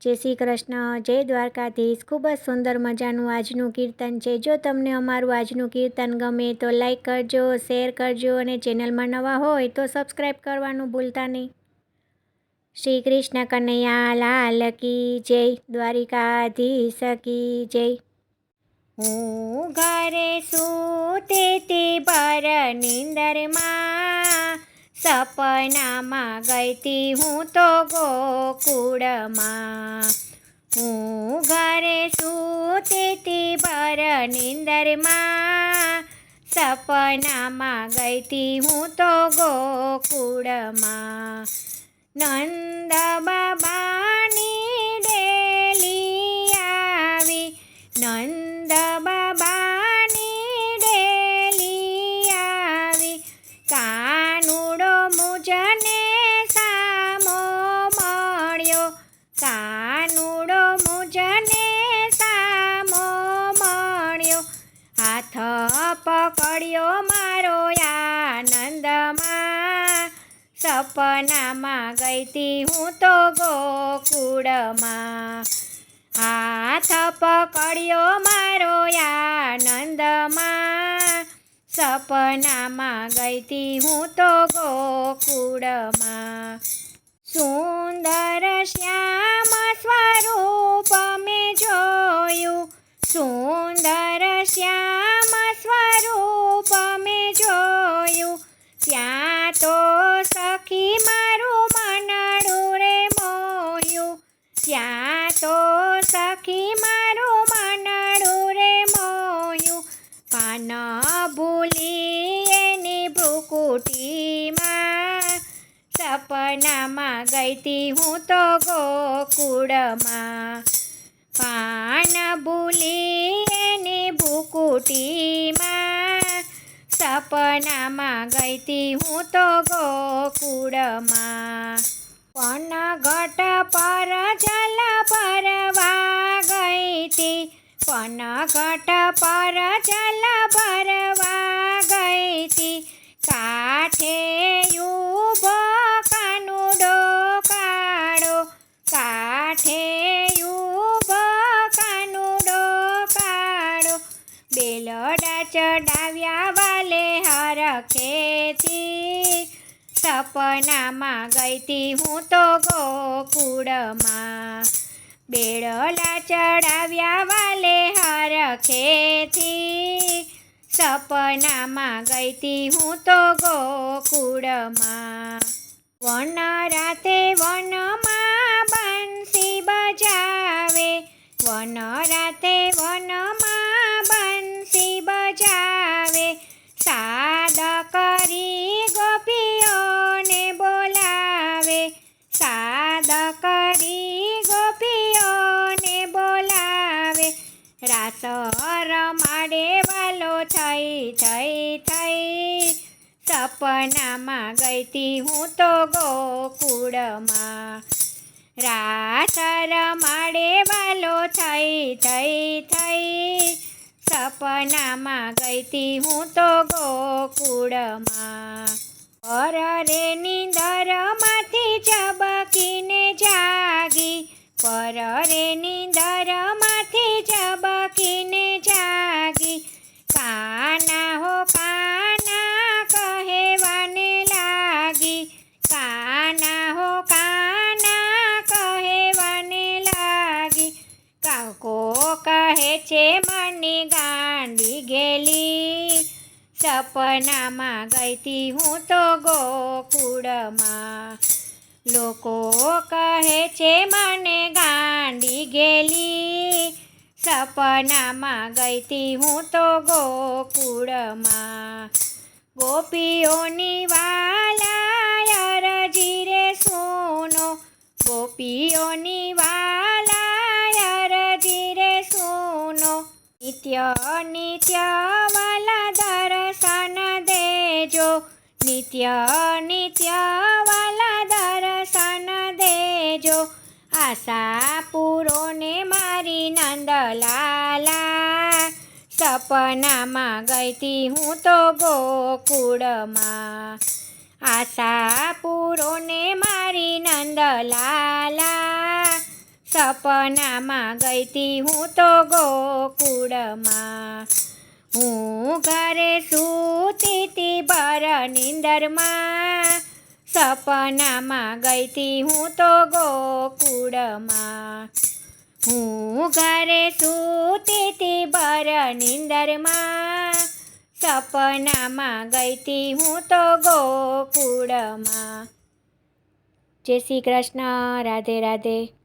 જય શ્રી કૃષ્ણ, જય દ્વારકાધીશ। ખૂબ જ સુંદર મજાનું આજનું કીર્તન છે। જો તમને અમારું આજનું કીર્તન ગમે તો લાઈક કરજો, શેર કરજો અને ચેનલમાં નવા હોય તો સબસ્ક્રાઈબ કરવાનું ભૂલતા નહીં। શ્રી કૃષ્ણ કનૈયા લાલ કી જય, દ્વારિકાધીશ કી જય। હું ઘરે સૂતી તી ભર નીંદરમાં, સપનામાં ગઈ તી હું તો ગોકુળમાં। હું ઘરે સૂતી તી ભર નીંદરમાં, સપનામાં ગઈ તી હું તો ગોકુળમાં। નંદ બાબાની ડેલી આવી, નંદ બાબાની ડેલી આવી, કાનુડો મુજને સામો મળ્યો, કાનુડો મુજને સામો મળ્યો, હાથ પકડ્યો મારો આનંદમાં, સપનામાં ગઈ તી હું તો ગોકુળમાં। હાથ પકડ્યો મારો આનંદમાં, સપનામાં ગઈ તી હું તો ગોકુળમાં। સુંદર શ્યામ સ્વરૂપ મેં જોયું, સુંદર શ્યામ સ્વરૂપ મેં જોયું, ત્યાં તો સખી મારું મનડું રે મોહ્યું, ત્યાં તો સખી મારું મનડું રે મોહ્યું, પાન ભૂલી એની ભ્રુકુટીમાં, સપનામાં ગઈ તી હું તો ગોકુળમાં। પાન ભૂલી એની ભ્રુકુટીમાં, સપનામાં ગઈ તી હું તો ગોકુળમાં। પનઘટ પર જલ ભરવા ગઈ તી, પનઘટ પર જલ ભરવા ગઈ તી, કાંઠે ઊભો કાનુડો કાળો, કાંઠે ઊભો કાનુડો કાળો, બેલડા ચડાવ્યા વાલે હરખેથી, સપનામાં ગઈ તી હું તો ગોકુળમાં। બેડલા ચડાવ્યા વાલે હરખેથી, સપનામાં ગઈ તી હું તો ગોકુળમાં। વન રાતે વનમાં બંસી બજાવે, વન રાતે વનમાં બંસી બજાવે, સાદ કરી ગોપીઓને બોલાવે, સાદ કરી ગોપીઓને બોલાવે, રાસ રમાડે વાલો થઈ થઈ થઈ, સપનામાં ગઈ તી હું તો ગોકુળમાં। રાસ રમાડે વાલો થઈ થઈ થઈ, સપનામાં ગઈ તી હું તો ગોકુળમાં। પર રે નીંદરમાંથી ઝબકીને જાગી, પર રે નીંદરમાંથી ઝબકીને જાગી, કાના હો કાના કહેવાને લાગી, કાના હો કાના કહેવાને લાગી, કાકો કહે છે મને ગાંડી ગેલી, સપનામાં ગઈ તી હું તો ગોકુળમાં। લોકો કહે છે મને ગાંડી ગેલી, સપનામાં ગઈ તી હું તો ગોકુળમાં। ગોપીઓની વાલા અરજી રે સુનો, ગોપીઓની વાલા અરજી રે સુનો, નિત્ય નિત્ય વાલા દર્શન દેજો, નિત્ય નિત્ય વાલા દર્શન દેજો, આશા પૂરો ને મારી નંદલાલા, સપનામાં ગઈ તી હું તો ગોકુળમાં। આશા પૂરો ને મારી નંદલાલા, સપનામાં ગઈ તી હું તો ગોકુળમાં. હું ઘરે સૂતી તી ભર નીંદરમાં, સપનામાં ગઈ તી હું તો ગોકુળમાં. હું ઘરે સૂતી તી ભર નીંદરમાં, સપનામાં ગઈ તી હું તો ગોકુળમાં. જય શ્રી કૃષ્ણ. રાધે રાધે.